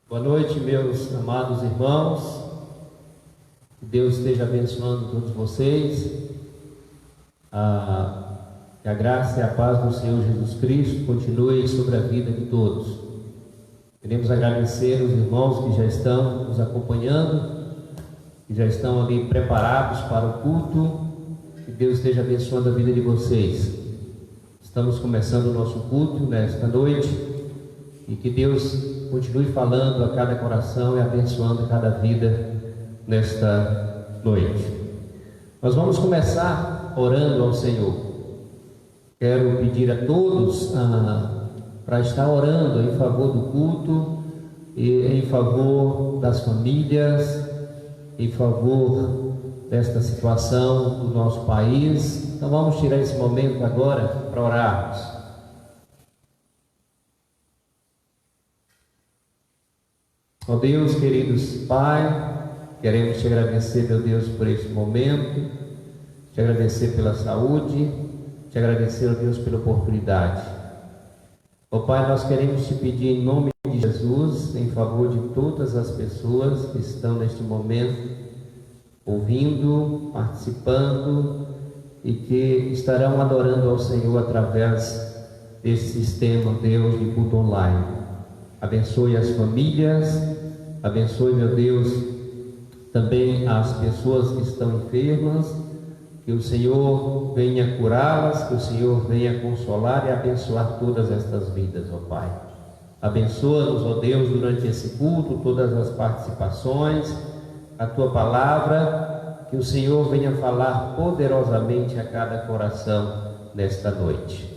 Boa noite, meus amados irmãos. Que Deus esteja abençoando todos vocês. Que a graça e a paz do Senhor Jesus Cristo continue sobre a vida de todos. Queremos agradecer os irmãos que já estão nos acompanhando, que já estão ali preparados para o culto. Que Deus esteja abençoando a vida de vocês. Estamos começando o nosso culto nesta noite e que Deus continue falando a cada coração e abençoando cada vida nesta noite. Nós vamos começar orando ao Senhor. Quero pedir a todos para estar orando em favor do culto e em favor das famílias, em favor desta situação do nosso país. Então vamos tirar esse momento agora para orarmos. Ó Deus, queridos Pai, queremos te agradecer, meu Deus, por este momento, te agradecer pela saúde, te agradecer, ó Deus, pela oportunidade. Ó Pai, nós queremos te pedir em nome de Jesus, em favor de todas as pessoas que estão neste momento ouvindo, participando e que estarão adorando ao Senhor através desse sistema, Deus, de culto online. Abençoe as famílias, abençoe, meu Deus, também as pessoas que estão enfermas, que o Senhor venha curá-las, que o Senhor venha consolar e abençoar todas estas vidas, ó Pai. Abençoa-nos, ó Deus, durante esse culto, todas as participações, a Tua palavra, que o Senhor venha falar poderosamente a cada coração nesta noite.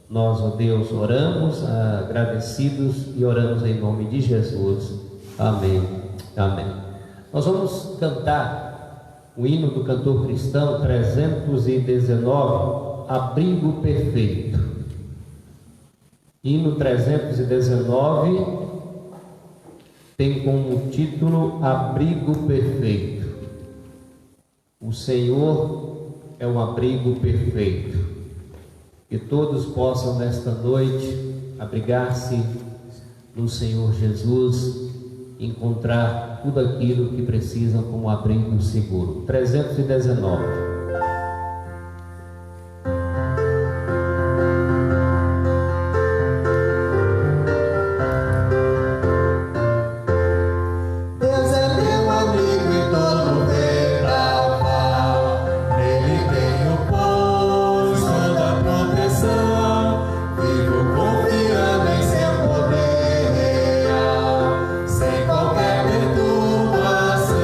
Nós, ó Deus, oramos agradecidos e oramos em nome de Jesus. Amém. Amém. Nós vamos cantar o hino do cantor cristão 319, Abrigo Perfeito. Hino 319 tem como título Abrigo Perfeito. O Senhor é um abrigo perfeito. Que todos possam nesta noite abrigar-se no Senhor Jesus, encontrar tudo aquilo que precisam como abrigo seguro. 319. Sem qualquer perturbação,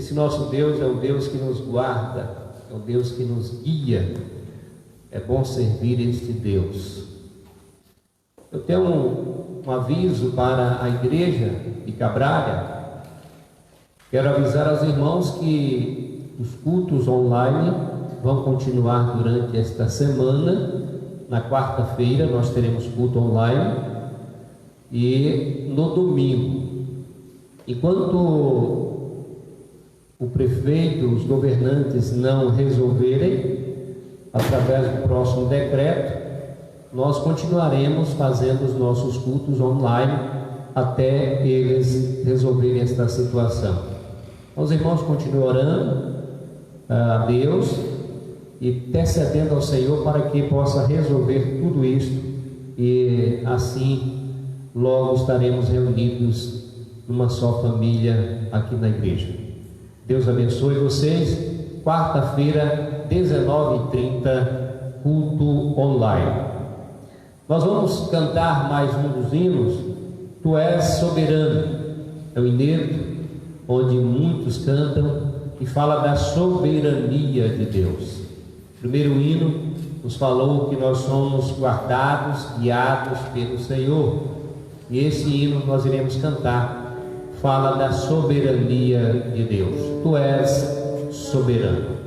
Esse nosso Deus é o Deus que nos guarda, é o Deus que nos guia. É bom servir este Deus. Eu tenho um aviso para a igreja de Cabralha. Quero avisar aos irmãos que os cultos online vão continuar durante esta semana. Na quarta-feira nós teremos culto online e no domingo, enquanto o prefeito, os governantes não resolverem, através do próximo decreto, nós continuaremos fazendo os nossos cultos online até eles resolverem esta situação. Os irmãos continuam orando a Deus e intercedendo ao Senhor para que possa resolver tudo isto, e assim logo estaremos reunidos numa só família aqui na igreja. Deus abençoe vocês. Quarta-feira, 19h30, culto online. Nós vamos cantar mais um dos hinos. Tu és soberano. É um inédito onde muitos cantam e fala da soberania de Deus. O primeiro hino nos falou que nós somos guardados, guiados pelo Senhor. E esse hino nós iremos cantar fala da soberania de Deus. Tu és soberano.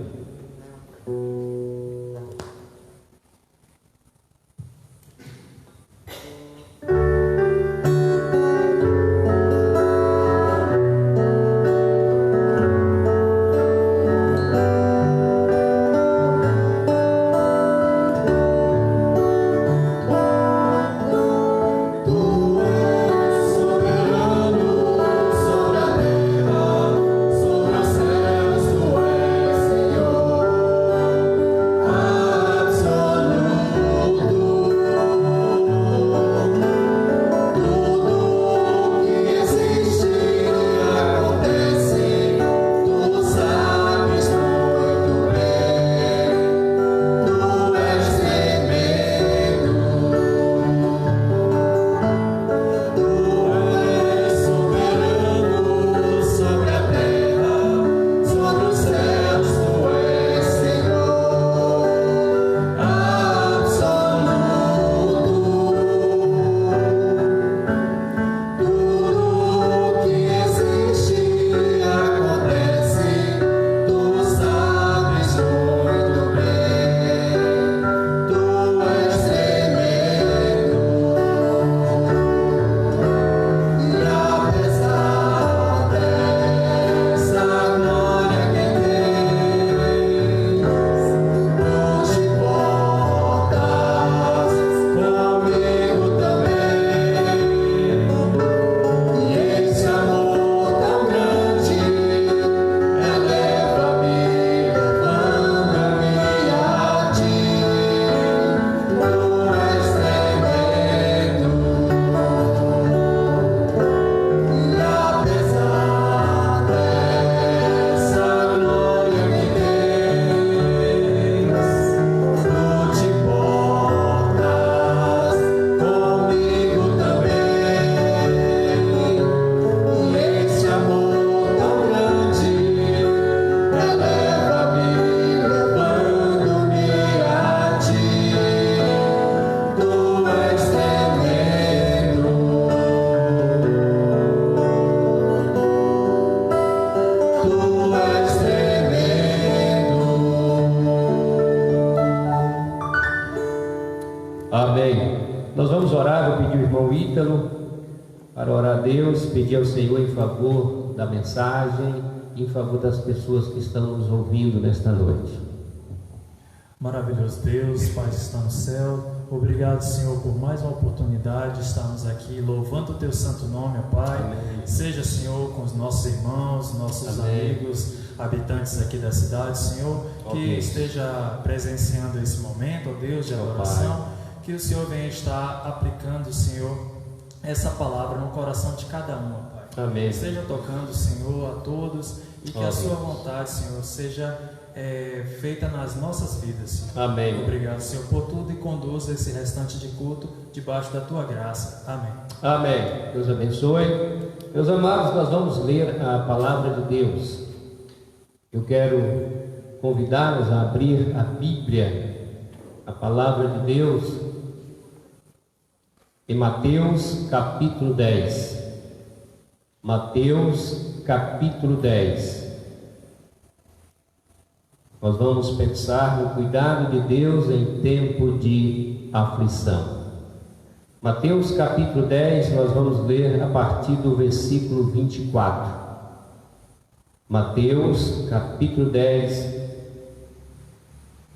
Para orar a Deus, pedir ao Senhor em favor da mensagem, em favor das pessoas que estão nos ouvindo nesta noite. Maravilhoso Deus, Pai que está no céu, obrigado, Senhor, por mais uma oportunidade de estarmos aqui louvando o Teu santo nome, ó Pai. Amém. Seja, Senhor, com os nossos irmãos, nossos Amém. amigos, habitantes aqui da cidade, Senhor, que esteja presenciando esse momento, ó Deus, de adoração, que o Senhor venha estar aplicando, Senhor, essa palavra no coração de cada um, ó Pai. Amém. Esteja tocando, Senhor, a todos, e que a Sua vontade, Senhor, seja feita nas nossas vidas, Senhor. Amém. Obrigado, Senhor, por tudo, e conduza esse restante de culto debaixo da Tua graça. Amém. Amém. Deus abençoe. Meus amados, nós vamos ler a palavra de Deus. Eu quero convidá-los a abrir a Bíblia, a Palavra de Deus, em Mateus capítulo 10. Mateus capítulo 10. Nós vamos pensar no cuidado de Deus em tempo de aflição. Mateus capítulo 10, nós vamos ler a partir do versículo 24. Mateus capítulo 10,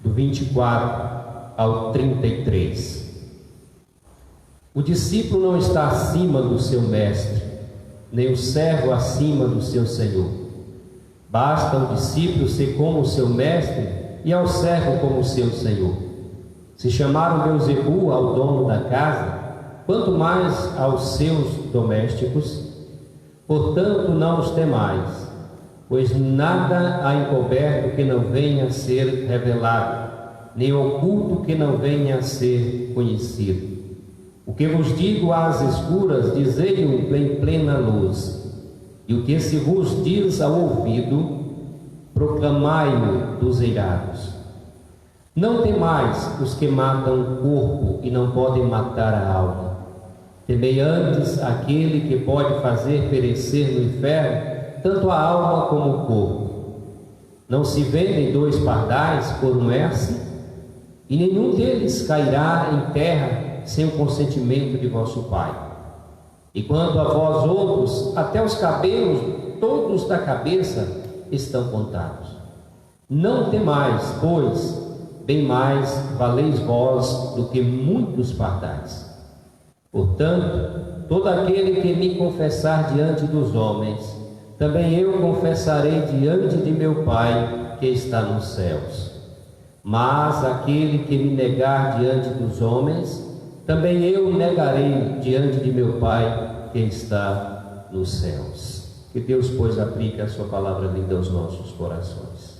do 24 ao 33. O discípulo não está acima do seu mestre, nem o servo acima do seu senhor. Basta o discípulo ser como o seu mestre e ao servo como o seu senhor. Se chamaram Beelzebul ao dono da casa, quanto mais aos seus domésticos. Portanto, não os temais, pois nada há encoberto que não venha a ser revelado, nem oculto que não venha a ser conhecido. O que vos digo às escuras, dizei-o em plena luz, e o que se vos diz ao ouvido, proclamai-o dos eirados. Não temais os que matam o corpo e não podem matar a alma. Temei antes aquele que pode fazer perecer no inferno tanto a alma como o corpo. Não se vendem 2 pardais por um herce? E nenhum deles cairá em terra sem o consentimento de vosso Pai. E quanto a vós outros, até os cabelos todos da cabeça estão contados. Não temais, pois, bem mais valeis vós do que muitos pardais. Portanto, todo aquele que me confessar diante dos homens, também eu confessarei diante de meu Pai que está nos céus. Mas aquele que me negar diante dos homens, também eu o negarei diante de meu Pai que está nos céus. Que Deus, pois, aplique a sua palavra linda aos nossos corações.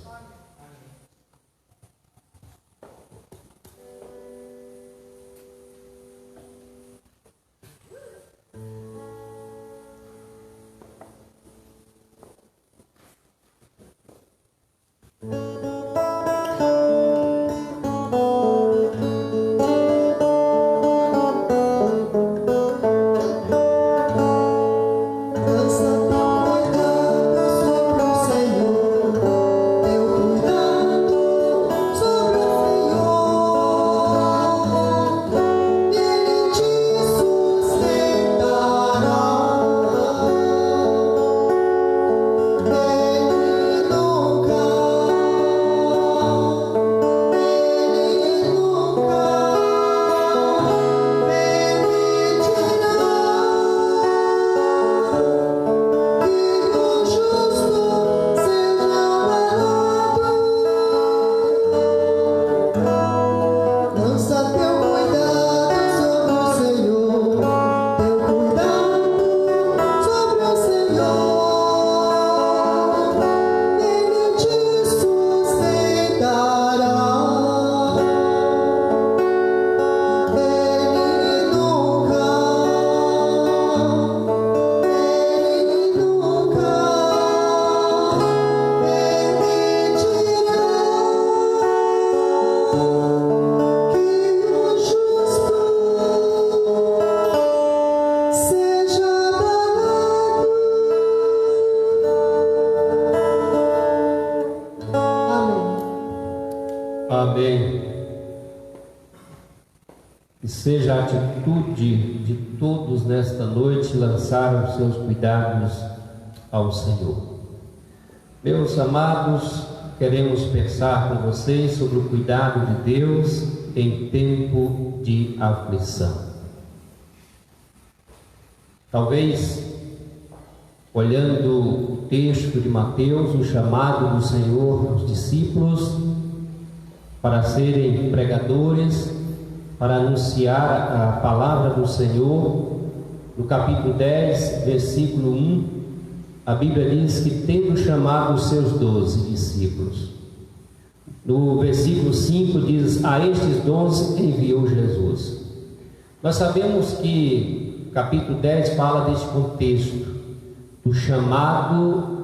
Amém. Que seja a atitude de todos nesta noite lançar os seus cuidados ao Senhor. Meus amados, queremos pensar com vocês sobre o cuidado de Deus em tempo de aflição. Talvez, olhando o texto de Mateus, o chamado do Senhor aos discípulos para serem pregadores, para anunciar a palavra do Senhor, no capítulo 10, versículo 1, a Bíblia diz que tendo chamado os seus 12 discípulos. No versículo 5 diz: a estes 12 enviou Jesus. Nós sabemos que o capítulo 10 fala deste contexto, do chamado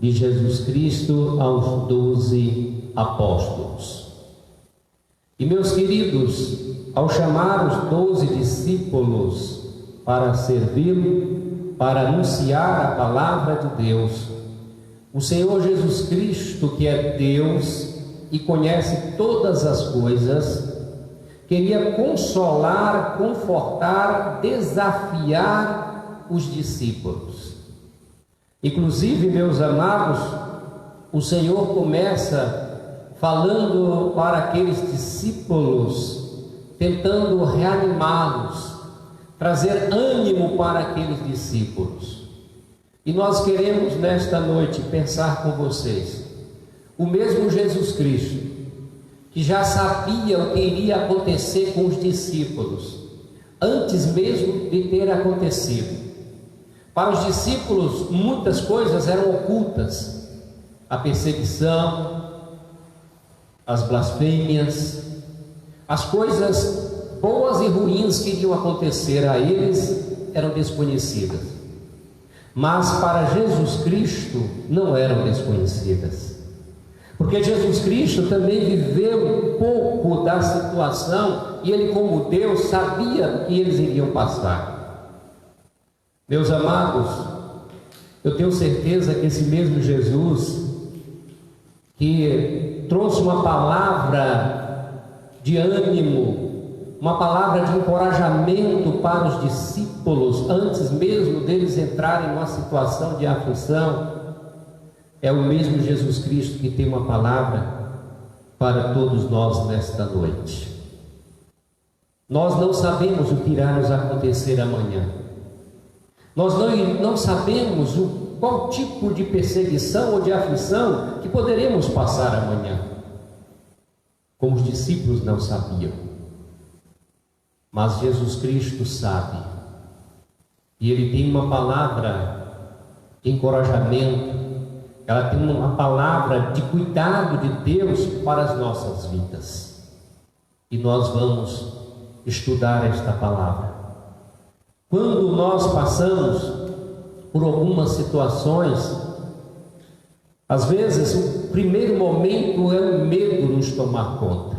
de Jesus Cristo aos 12 apóstolos. E meus queridos, ao chamar os 12 discípulos para servi-lo, para anunciar a palavra de Deus, o Senhor Jesus Cristo, que é Deus e conhece todas as coisas, queria consolar, confortar, desafiar os discípulos. Inclusive, meus amados, o Senhor começa falando para aqueles discípulos, tentando reanimá-los, trazer ânimo para aqueles discípulos. E nós queremos nesta noite pensar com vocês, o mesmo Jesus Cristo, que já sabia o que iria acontecer com os discípulos, antes mesmo de ter acontecido. Para os discípulos, muitas coisas eram ocultas: a perseguição, as blasfêmias, as coisas boas e ruins que iriam acontecer a eles eram desconhecidas. Mas para Jesus Cristo não eram desconhecidas, porque Jesus Cristo também viveu um pouco da situação e ele, como Deus, sabia que eles iriam passar. Meus amados, eu tenho certeza que esse mesmo Jesus, que trouxe uma palavra de ânimo, uma palavra de encorajamento para os discípulos, antes mesmo deles entrarem numa situação de aflição, é o mesmo Jesus Cristo que tem uma palavra para todos nós nesta noite. Nós não sabemos o que irá nos acontecer amanhã. Nós não sabemos qual tipo de perseguição ou de aflição que poderemos passar amanhã, como os discípulos não sabiam. Mas Jesus Cristo sabe, e Ele tem uma palavra de encorajamento, ela tem uma palavra de cuidado de Deus para as nossas vidas. E nós vamos estudar esta palavra. Quando nós passamos por algumas situações, às vezes o primeiro momento é o medo nos tomar conta.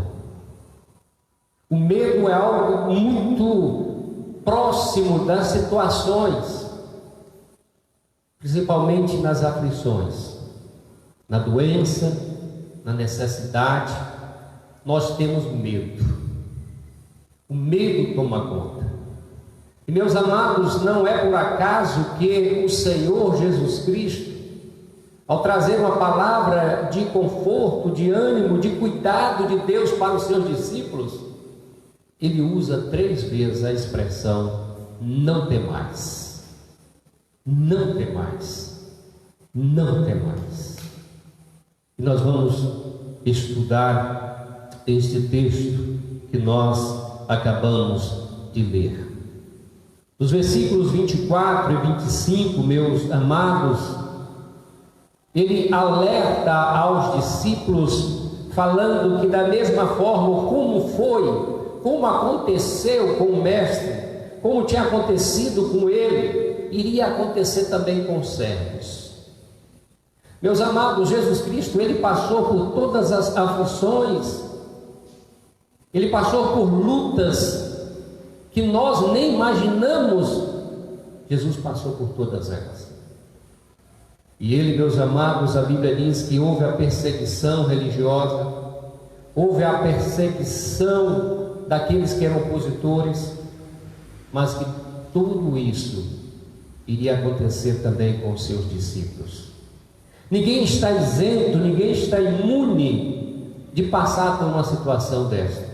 O medo é algo muito próximo das situações, principalmente nas aflições, na doença, na necessidade. Nós temos medo. O medo toma conta. E meus amados, não é por acaso que o Senhor Jesus Cristo, ao trazer uma palavra de conforto, de ânimo, de cuidado de Deus para os seus discípulos, Ele usa 3 vezes a expressão: não temais, não temais, não temais. E nós vamos estudar este texto que nós acabamos de ler. Nos versículos 24 e 25, meus amados, ele alerta aos discípulos, falando que da mesma forma como aconteceu com o Mestre, como tinha acontecido com ele, iria acontecer também com os servos. Meus amados, Jesus Cristo, ele passou por todas as aflições, ele passou por lutas que nós nem imaginamos. Jesus passou por todas elas. E ele, meus amados, a Bíblia diz que houve a perseguição religiosa, houve a perseguição daqueles que eram opositores, mas que tudo isso iria acontecer também com os seus discípulos. Ninguém está isento, ninguém está imune de passar por uma situação desta.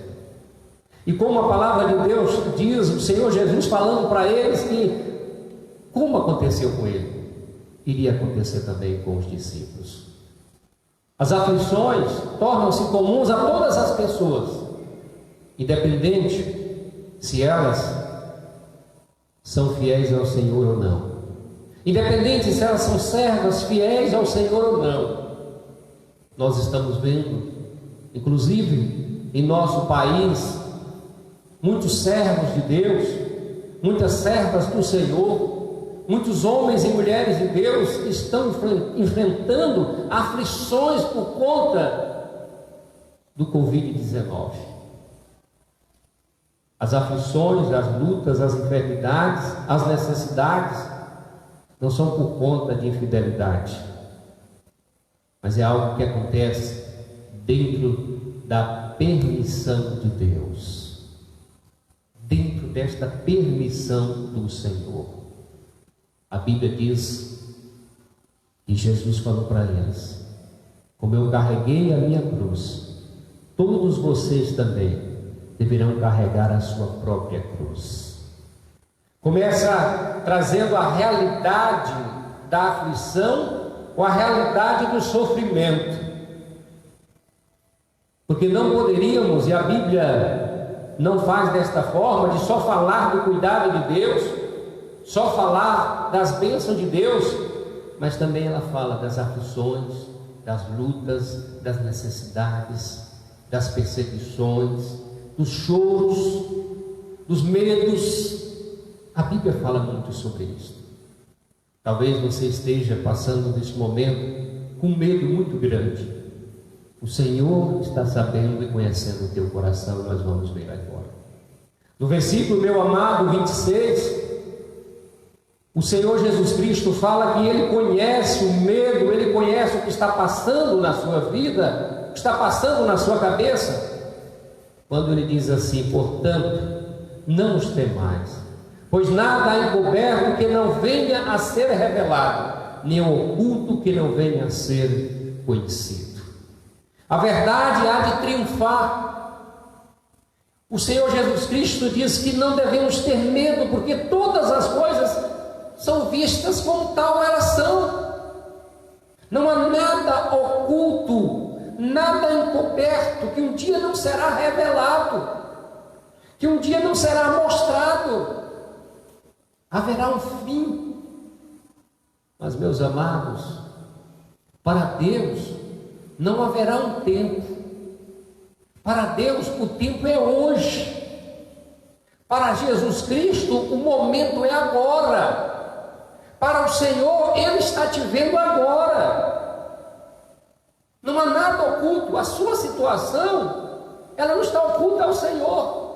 E como a palavra de Deus diz, o Senhor Jesus falando para eles que, como aconteceu com ele, iria acontecer também com os discípulos. As aflições tornam-se comuns a todas as pessoas, independente se elas são fiéis ao Senhor ou não, independente se elas são servas fiéis ao Senhor ou não. Nós estamos vendo, inclusive em nosso país, muitos servos de Deus, muitas servas do Senhor, muitos homens e mulheres de Deus estão enfrentando aflições por conta do Covid-19. As aflições, as lutas, as enfermidades, as necessidades não são por conta de infidelidade, mas é algo que acontece dentro da permissão de Deus, dentro desta permissão do Senhor. A Bíblia diz que Jesus falou para eles: como eu carreguei a minha cruz, todos vocês também deverão carregar a sua própria cruz. Começa trazendo a realidade da aflição ou a realidade do sofrimento, porque não poderíamos, e a Bíblia não faz desta forma, de só falar do cuidado de Deus, só falar das bênçãos de Deus, mas também ela fala das aflições, das lutas, das necessidades, das perseguições, dos choros, dos medos. A Bíblia fala muito sobre isso. Talvez você esteja passando nesse momento com um medo muito grande. O Senhor está sabendo e conhecendo o teu coração, e nós vamos ver agora. No versículo, meu amado, 26, o Senhor Jesus Cristo fala que Ele conhece o medo, Ele conhece o que está passando na sua vida, o que está passando na sua cabeça, quando Ele diz assim: portanto, não os temais, pois nada há encoberto que não venha a ser revelado, nem oculto que não venha a ser conhecido. A verdade há de triunfar. O Senhor Jesus Cristo diz que não devemos ter medo, porque todas as coisas são vistas como tal elas são. Não há nada oculto, nada encoberto que um dia não será revelado, que um dia não será mostrado. Haverá um fim. Mas, meus amados, para Deus não haverá um tempo. Para Deus o tempo é hoje. Para Jesus Cristo o momento é agora. Para o Senhor, Ele está te vendo agora. Não há nada oculto. A sua situação, ela não está oculta ao Senhor.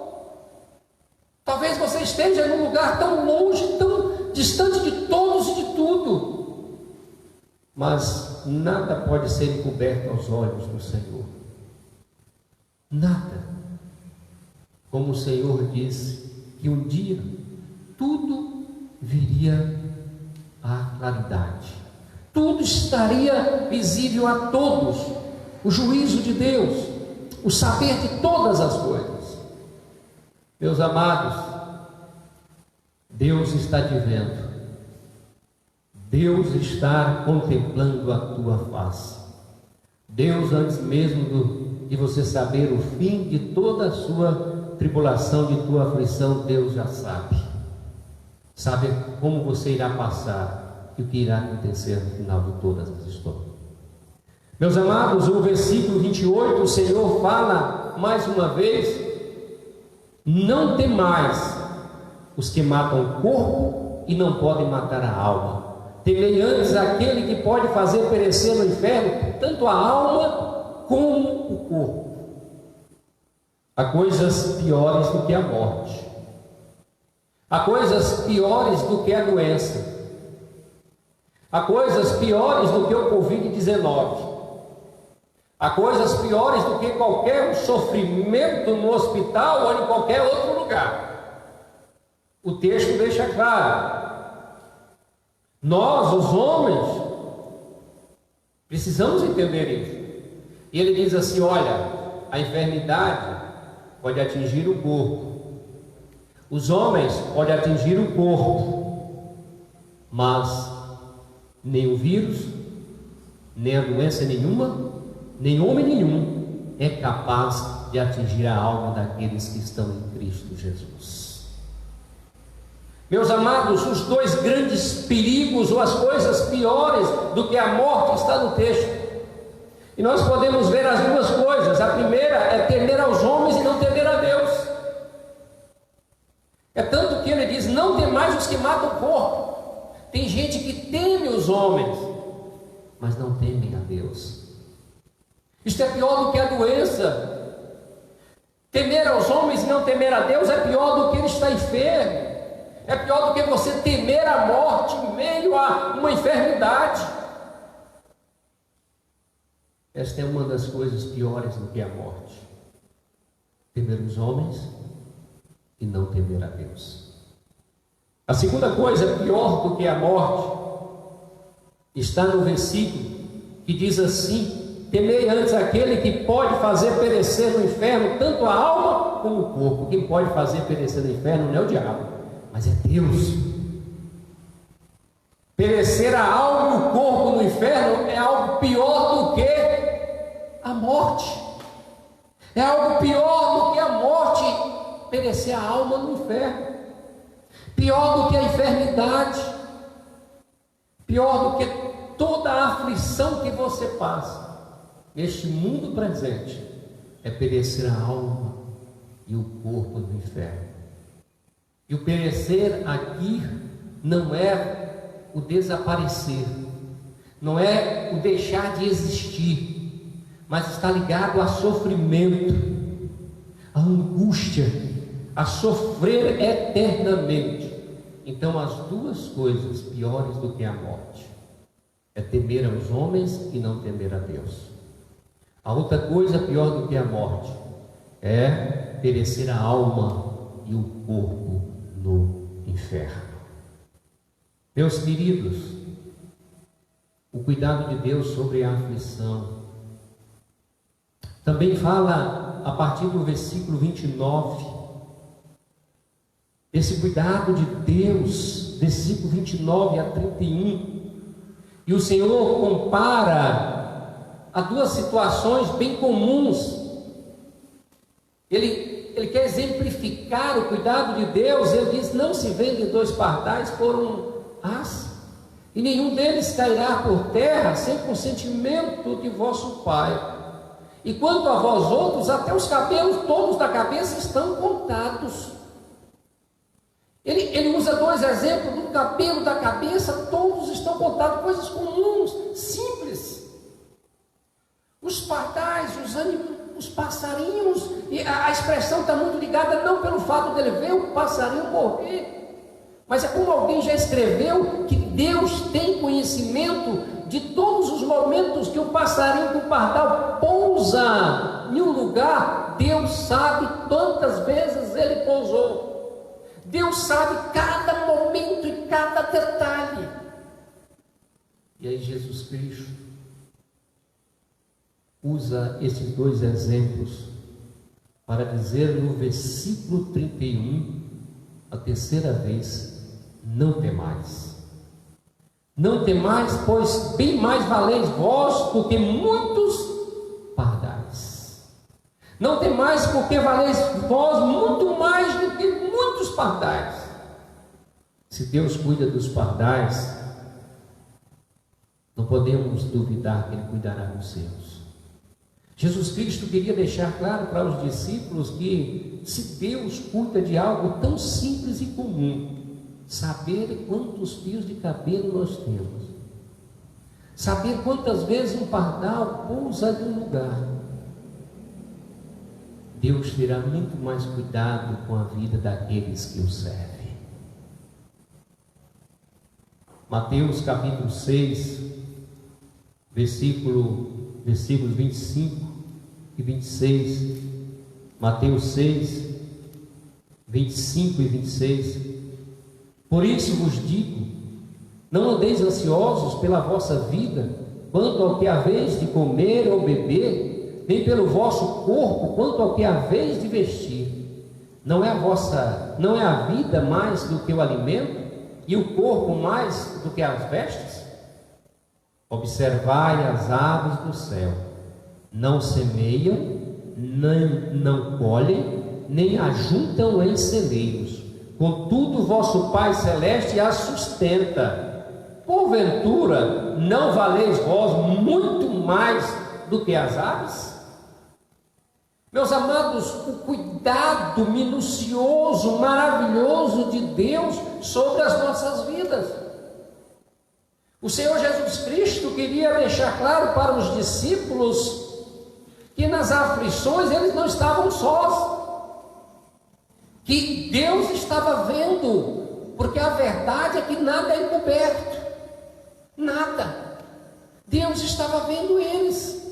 Talvez você esteja num lugar tão longe, tão distante de todos e de tudo, mas nada pode ser encoberto aos olhos do Senhor. Nada. Como o Senhor disse que um dia tudo viria à claridade, tudo estaria visível a todos, o juízo de Deus, o saber de todas as coisas. Meus amados, Deus está te vendo, Deus está contemplando a tua face. Deus, antes mesmo de você saber o fim de toda a sua tribulação, de tua aflição, Deus já sabe. Sabe como você irá passar e o que irá acontecer no final de todas as histórias. Meus amados, o versículo 28, o Senhor fala mais uma vez: não temais os que matam o corpo e não podem matar a alma. Temei antes aquele que pode fazer perecer no inferno tanto a alma como o corpo. Há coisas piores do que a morte. Há coisas piores do que a doença. Há coisas piores do que o Covid-19. Há coisas piores do que qualquer sofrimento no hospital ou em qualquer outro lugar. O texto deixa claro. Nós, os homens, precisamos entender isso. E ele diz assim: olha, a enfermidade pode atingir o corpo. Os homens podem atingir o corpo, mas nem o vírus, nem a doença nenhuma, nem homem nenhum é capaz de atingir a alma daqueles que estão em Cristo Jesus. Meus amados, os dois grandes perigos ou as coisas piores do que a morte está no texto. E nós podemos ver as duas coisas. A primeira é temer aos homens e não temer a Deus. É tanto que ele diz: não temais os que matam o corpo. Tem gente que teme os homens, mas não temem a Deus. Isto é pior do que a doença. Temer aos homens e não temer a Deus é pior do que ele estar enfermo. É pior do que você temer a morte em meio a uma enfermidade. Esta é uma das coisas piores do que a morte. Temer os homens e não temer a Deus. A segunda coisa pior do que a morte está no versículo que diz assim: temei antes aquele que pode fazer perecer no inferno tanto a alma como o corpo. Quem pode fazer perecer no inferno não é o diabo, mas é Deus. Perecer a alma e o corpo no inferno é algo pior do que a morte. É algo pior do que a morte, perecer a alma no inferno. Pior do que a enfermidade. Pior do que toda a aflição que você passa neste mundo presente, é perecer a alma e o corpo no inferno. E o perecer aqui não é o desaparecer, não é o deixar de existir, mas está ligado a sofrimento, a angústia, a sofrer eternamente. Então, as duas coisas piores do que a morte é temer aos homens e não temer a Deus. A outra coisa pior do que a morte é perecer a alma e o corpo no inferno. Meus queridos, o cuidado de Deus sobre a aflição também fala a partir do versículo 29, esse cuidado de Deus, versículo 29 a 31, e o Senhor compara a duas situações bem comuns. Ele quer exemplificar o cuidado de Deus. Ele diz: não se vende dois pardais por um as, e nenhum deles cairá por terra sem consentimento de vosso Pai. E quanto a vós outros, até os cabelos todos da cabeça estão contados. Ele usa dois exemplos: do cabelo da cabeça, todos estão contados, coisas comuns, simples. Os pardais, os passarinhos, e a expressão está muito ligada não pelo fato dele ver o passarinho morrer, mas é como alguém já escreveu, que Deus tem conhecimento de todos os momentos que o passarinho do pardal pousa em um lugar. Deus sabe quantas vezes ele pousou. Deus sabe cada momento e cada detalhe. E aí Jesus Cristo usa esses dois exemplos para dizer no versículo 31, a terceira vez: não temais. Não temais, pois bem mais valeis vós do que muitos pardais. Não temais, porque valeis vós muito mais do que muitos pardais. Se Deus cuida dos pardais, não podemos duvidar que Ele cuidará dos seus. Jesus Cristo queria deixar claro para os discípulos que, se Deus cuida de algo tão simples e comum, saber quantos fios de cabelo nós temos, saber quantas vezes um pardal pousa em um lugar, Deus terá muito mais cuidado com a vida daqueles que o servem. Mateus capítulo 6, versículos 25 e 26. Mateus 6, 25 e 26. Por isso vos digo: não andeis ansiosos pela vossa vida, quanto ao que haveis de comer ou beber, nem pelo vosso corpo, quanto ao que haveis de vestir. Não é a vida mais do que o alimento, e o corpo mais do que as vestes? Observai as aves do céu: não semeiam, nem não colhem, nem ajuntam em celeiros, contudo vosso Pai Celeste as sustenta. Porventura não valeis vós muito mais do que as aves? Meus amados, o cuidado minucioso, maravilhoso de Deus sobre as nossas vidas. O Senhor Jesus Cristo queria deixar claro para os discípulos que nas aflições eles não estavam sós, que Deus estava vendo, porque a verdade é que nada é encoberto, nada. Deus estava vendo eles,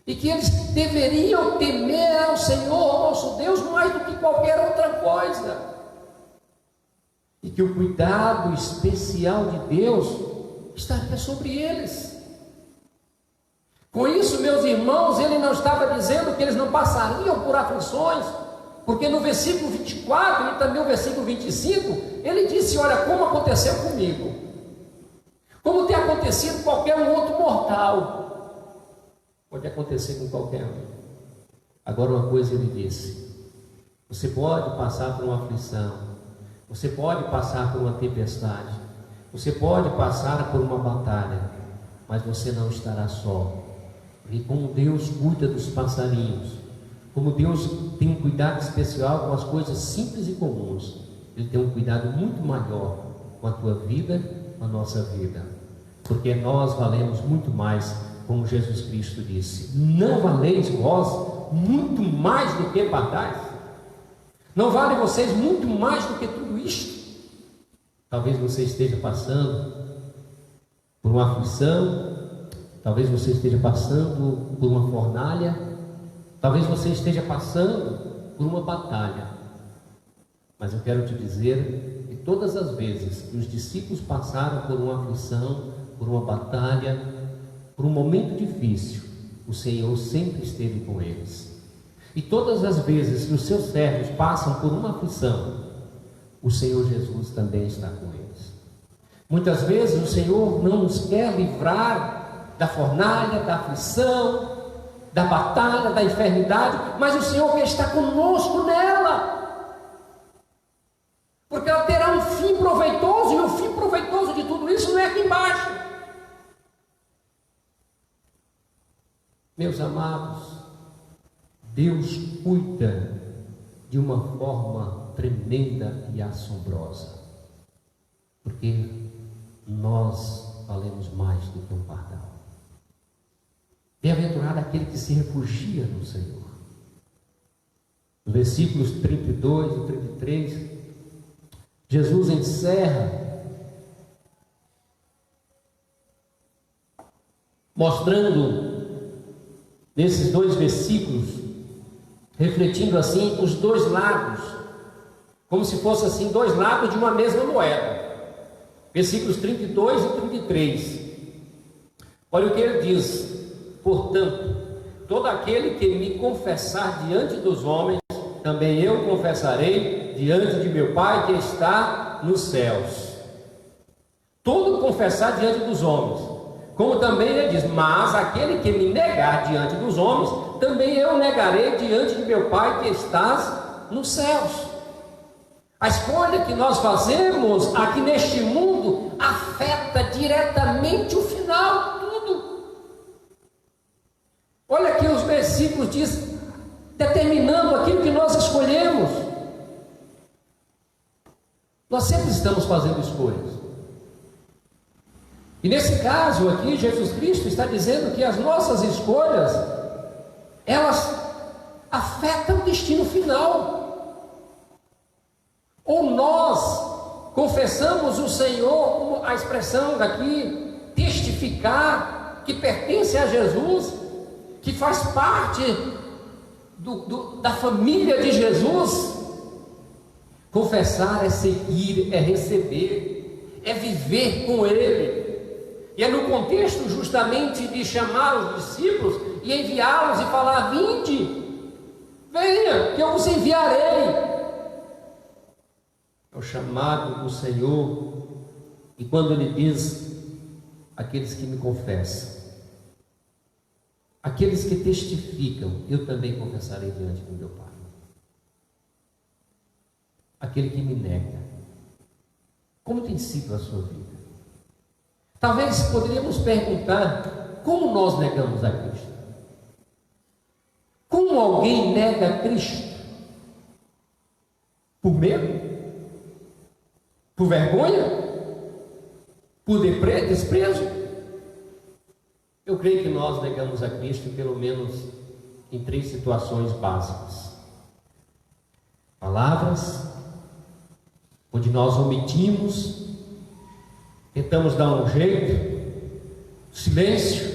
e que eles deveriam temer ao Senhor nosso Deus mais do que qualquer outra coisa, e que o cuidado especial de Deus estaria sobre eles. Com isso, meus irmãos, ele não estava dizendo que eles não passariam por aflições, porque no versículo 24 e também o versículo 25, ele disse: olha, como aconteceu comigo, como tem acontecido com qualquer um outro mortal, pode acontecer com qualquer um. Agora, uma coisa ele disse: você pode passar por uma aflição, você pode passar por uma tempestade, você pode passar por uma batalha, mas você não estará só. E como Deus cuida dos passarinhos, como Deus tem um cuidado especial com as coisas simples e comuns, Ele tem um cuidado muito maior com a tua vida, com a nossa vida, porque nós valemos muito mais, como Jesus Cristo disse: não valeis vós muito mais do que pardais? Não vale vocês muito mais do que tudo isto? Talvez você esteja passando por uma aflição, talvez você esteja passando por uma fornalha, talvez você esteja passando por uma batalha, mas eu quero te dizer que todas as vezes que os discípulos passaram por uma aflição, por uma batalha, por um momento difícil, o Senhor sempre esteve com eles. E todas as vezes que os seus servos passam por uma aflição, o Senhor Jesus também está com eles. Muitas vezes o Senhor não nos quer livrar da fornalha, da aflição, da batalha, da enfermidade, mas o Senhor quer estar conosco nela, porque ela terá um fim proveitoso, e o fim proveitoso de tudo isso não é aqui embaixo. Meus amados, Deus cuida de uma forma tremenda e assombrosa, porque nós valemos mais do que um pardal. Bem-aventurado aquele que se refugia no Senhor. Nos versículos 32 e 33, Jesus encerra mostrando nesses dois versículos, refletindo assim os dois lados, como se fosse assim dois lados de uma mesma moeda. Versículos 32 e 33. Olha o que ele diz: portanto, todo aquele que me confessar diante dos homens, também eu confessarei diante de meu Pai que está nos céus. Todo confessar diante dos homens, como também ele diz: mas aquele que me negar diante dos homens, também eu negarei diante de meu Pai que estás nos céus. A escolha que nós fazemos aqui neste mundo afeta diretamente o final, tudo. Olha aqui os versículos diz, determinando aquilo que nós escolhemos. Nós sempre estamos fazendo escolhas. E nesse caso aqui, Jesus Cristo está dizendo que as nossas escolhas, elas afetam o destino final. Ou nós confessamos o Senhor, como a expressão daqui, testificar que pertence a Jesus, que faz parte da família de Jesus. Confessar é seguir, é receber, é viver com Ele. E é no contexto justamente de chamar os discípulos e enviá-los e falar: vinde, venha, que eu vos enviarei. É o chamado do Senhor. E quando Ele diz: aqueles que me confessam, aqueles que testificam, eu também confessarei diante do meu Pai. Aquele que me nega, como tem sido a sua vida? Talvez poderíamos perguntar: como nós negamos a Cristo? Como alguém nega a Cristo? Por medo? Por vergonha? por desprezo? Eu creio que nós negamos a Cristo pelo menos em 3 situações básicas: palavras, onde nós omitimos, tentamos dar um jeito, silêncio,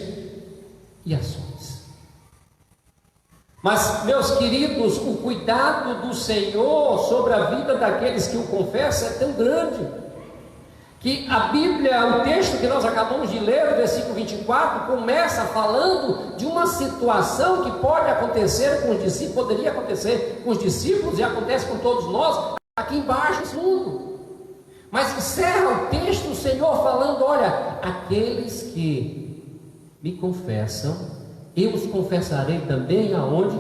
e ações. Mas, meus queridos, o cuidado do Senhor sobre a vida daqueles que o confessam é tão grande, que a Bíblia, o texto que nós acabamos de ler, o versículo 24, começa falando de uma situação que pode acontecer com os discípulos, poderia acontecer com os discípulos e acontece com todos nós, aqui embaixo do mundo. Mas encerra o texto o Senhor falando: olha, aqueles que me confessam, eu os confessarei também aonde?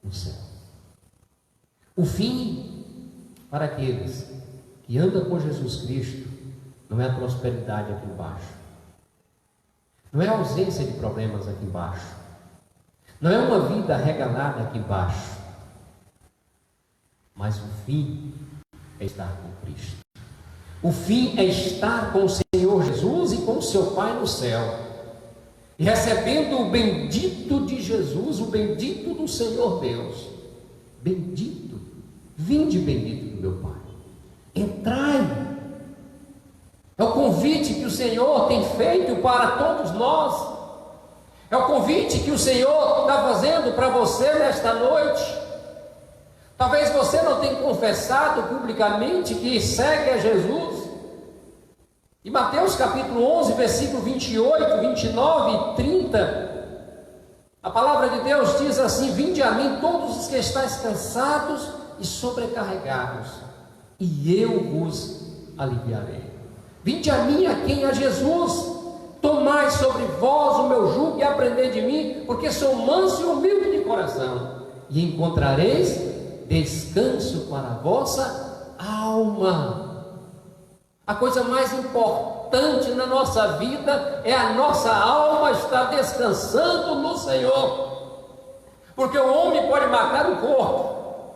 No céu. O fim para aqueles que andam com Jesus Cristo não é a prosperidade aqui embaixo, não é a ausência de problemas aqui embaixo, não é uma vida regalada aqui embaixo, mas o fim é estar com Cristo. O fim é estar com o Senhor Jesus e com o seu Pai no céu, e recebendo o bendito de Jesus, o bendito do Senhor Deus. Bendito, vinde bendito do meu Pai, entrai. É o convite que o Senhor tem feito para todos nós, é o convite que o Senhor está fazendo para você nesta noite. Talvez você não tenha confessado publicamente que segue a Jesus. Em Mateus capítulo 11, versículo 28, 29 e 30, a palavra de Deus diz assim: vinde a mim todos os que estáis cansados e sobrecarregados, e eu vos aliviarei. Vinde a mim, a quem? A Jesus. Tomai sobre vós o meu jugo e aprendei de mim, porque sou manso e humilde de coração, e encontrareis descanso para a vossa alma. A coisa mais importante na nossa vida é a nossa alma estar descansando no Senhor, porque o homem pode matar o corpo,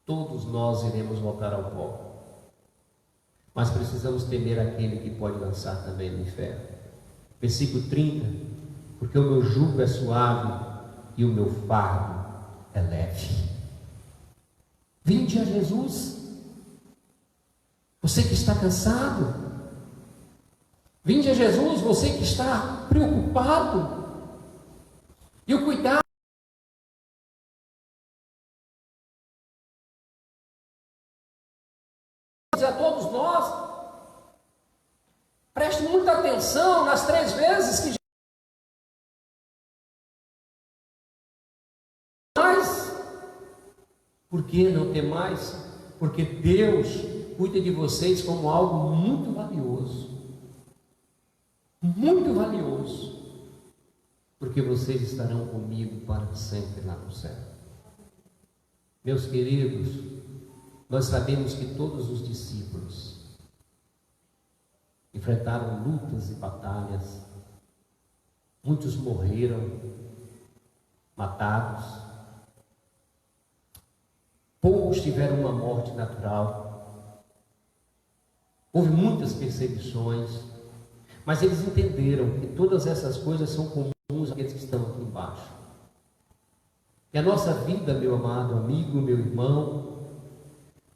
todos nós iremos voltar ao pó, mas precisamos temer aquele que pode lançar também no inferno. Versículo 30: porque o meu jugo é suave e o meu fardo é leve. Vinde a Jesus, você que está cansado. Vinde a Jesus, você que está preocupado. E o cuidado a todos nós. Preste muita atenção nas 3 vezes que mais. Por que não ter mais? Porque Deus cuida de vocês como algo muito valioso, muito valioso, porque vocês estarão comigo para sempre lá no céu. Meus queridos, nós sabemos que todos os discípulos enfrentaram lutas e batalhas, muitos morreram matados, poucos tiveram uma morte natural. Houve muitas perseguições, mas eles entenderam que todas essas coisas são comuns àqueles que estão aqui embaixo. E a nossa vida, meu amado amigo, meu irmão,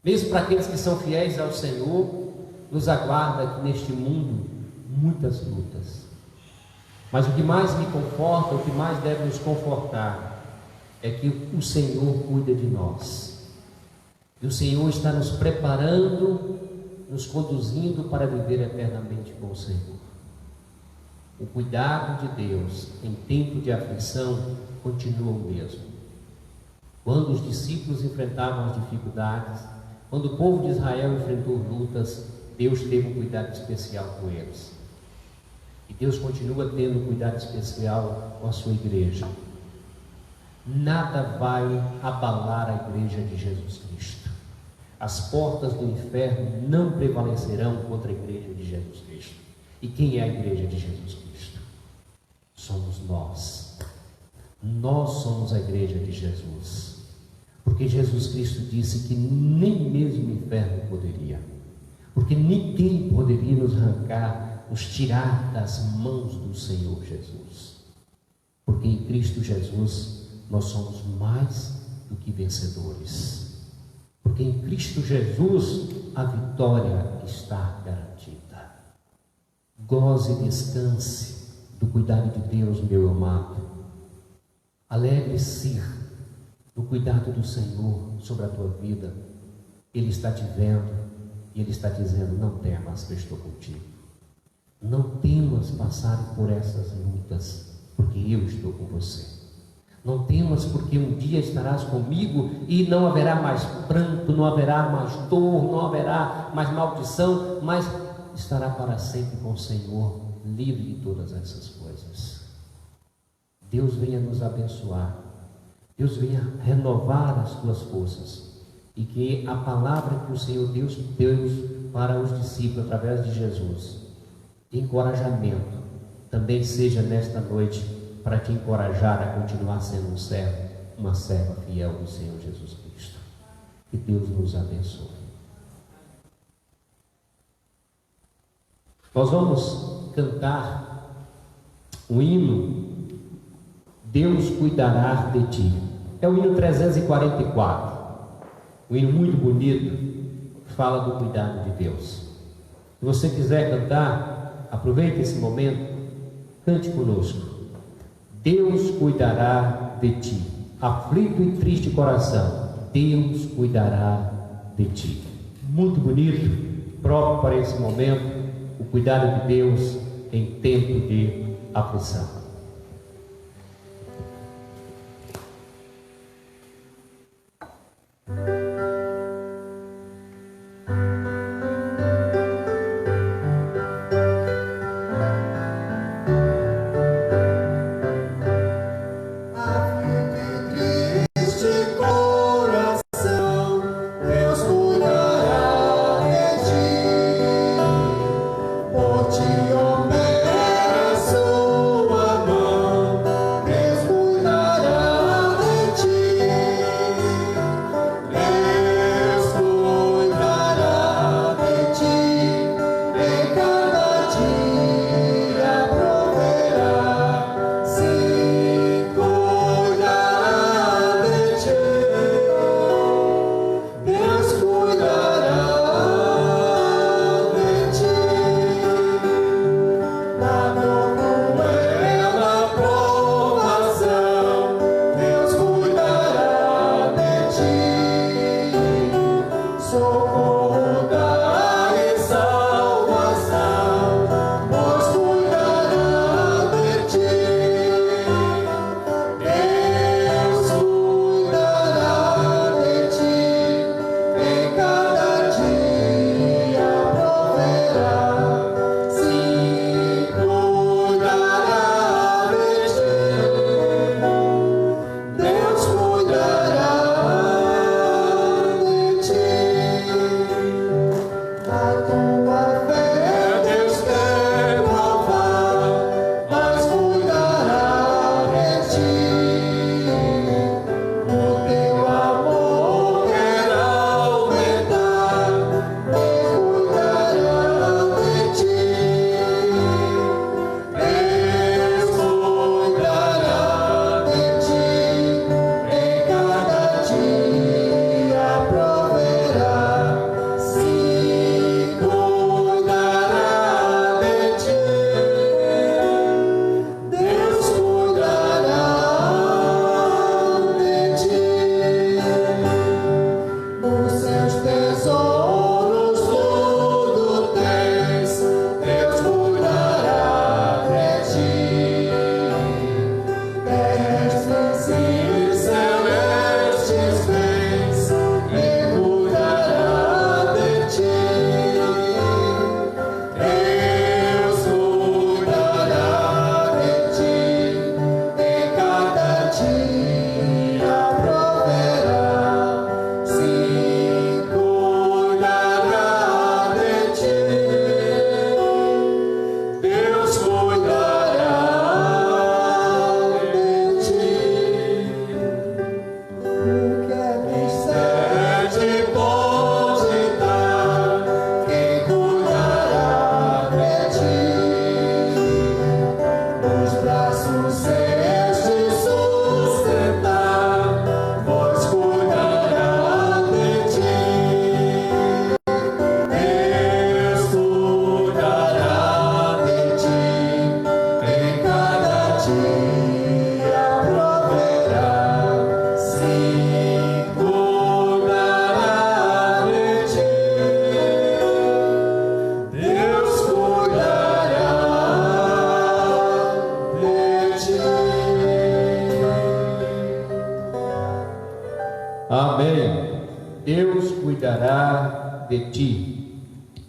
mesmo para aqueles que são fiéis ao Senhor, nos aguarda aqui neste mundo muitas lutas. Mas o que mais me conforta, o que mais deve nos confortar, é que o Senhor cuida de nós. E o Senhor está nos preparando, nos conduzindo para viver eternamente com o Senhor. O cuidado de Deus em tempo de aflição continua o mesmo. Quando os discípulos enfrentavam as dificuldades, quando o povo de Israel enfrentou lutas, Deus teve um cuidado especial com eles. E Deus continua tendo um cuidado especial com a sua igreja. Nada vai abalar a igreja de Jesus Cristo. As portas do inferno não prevalecerão contra a igreja de Jesus Cristo. E quem é a igreja de Jesus Cristo? Somos nós. Nós somos a igreja de Jesus. Porque Jesus Cristo disse que nem mesmo o inferno poderia. porque ninguém poderia nos arrancar, nos tirar das mãos do Senhor Jesus, porque em Cristo Jesus nós somos mais do que vencedores, porque em Cristo Jesus a vitória está garantida. Goze e descanse do cuidado de Deus, meu amado. Alegre-se do cuidado do Senhor sobre a tua vida. Ele está te vendo e Ele está dizendo: não temas, que eu estou contigo. Não temas passar por essas lutas, porque eu estou com você. Não temas, porque um dia estarás comigo e não haverá mais pranto, não haverá mais dor, não haverá mais maldição, mas estará para sempre com o Senhor, livre de todas essas coisas. Deus venha nos abençoar, Deus venha renovar as tuas forças, e que a palavra que o Senhor Deus deu para os discípulos através de Jesus, encorajamento, também seja nesta noite para te encorajar a continuar sendo um servo, uma serva fiel do Senhor Jesus Cristo. Que Deus nos abençoe. Nós vamos cantar um hino, Deus cuidará de ti. É o hino 344, um hino muito bonito, que fala do cuidado de Deus. Se você quiser cantar, aproveite esse momento, cante conosco. Deus cuidará de ti, aflito e triste coração, Deus cuidará de ti. Muito bonito, próprio para esse momento, o cuidado de Deus em tempo de aflição. Deus cuidará de ti. Amém. Deus cuidará de ti.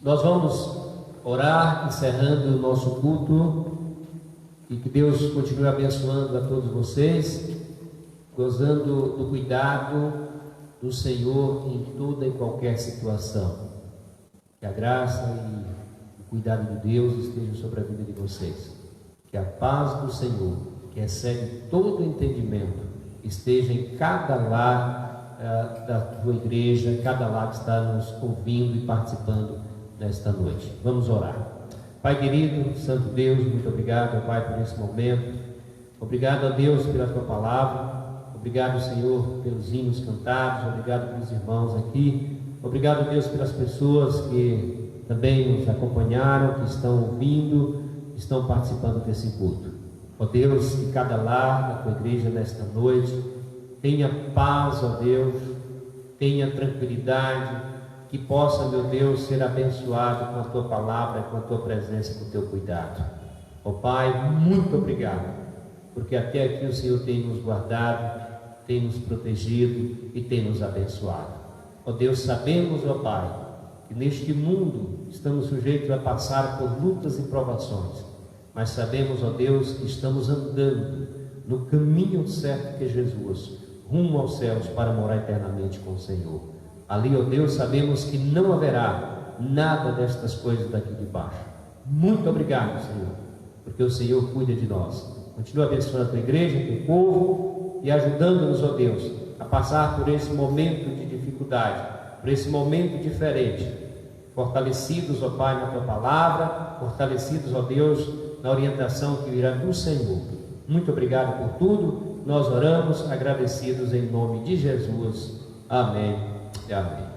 Nós vamos orar, encerrando o nosso culto, e que Deus continue abençoando a todos vocês, gozando do cuidado do Senhor em toda e qualquer situação. Que a graça e o cuidado de Deus estejam sobre a vida de vocês. Que a paz do Senhor, que excede todo entendimento, esteja em cada lar da tua igreja, cada lar que está nos ouvindo e participando nesta noite. Vamos orar. Pai querido, Santo Deus, muito obrigado, Pai, por esse momento. Obrigado a Deus pela tua palavra. Obrigado, Senhor, pelos hinos cantados. Obrigado pelos irmãos aqui. Obrigado, Deus, pelas pessoas que também nos acompanharam, que estão ouvindo, que estão participando desse culto. Ó Deus, que cada lar da tua igreja nesta noite tenha paz, ó Deus, tenha tranquilidade, que possa, meu Deus, ser abençoado com a tua palavra, com a tua presença, com o teu cuidado. Ó Pai, muito obrigado, porque até aqui o Senhor tem nos guardado, tem nos protegido e tem nos abençoado. Ó Deus, sabemos, ó Pai, que neste mundo estamos sujeitos a passar por lutas e provações, mas sabemos, ó Deus, que estamos andando no caminho certo que é Jesus, rumo aos céus para morar eternamente com o Senhor. Ali, ó Deus, sabemos que não haverá nada destas coisas daqui de baixo. Muito obrigado, Senhor, porque o Senhor cuida de nós. Continua abençoando a tua igreja, o teu povo, e ajudando-nos, ó Deus, a passar por esse momento de dificuldade, por esse momento diferente, fortalecidos, ó Pai, na tua palavra, fortalecidos, ó Deus, na orientação que virá do Senhor. Muito obrigado por tudo. Nós oramos agradecidos em nome de Jesus. Amém e amém.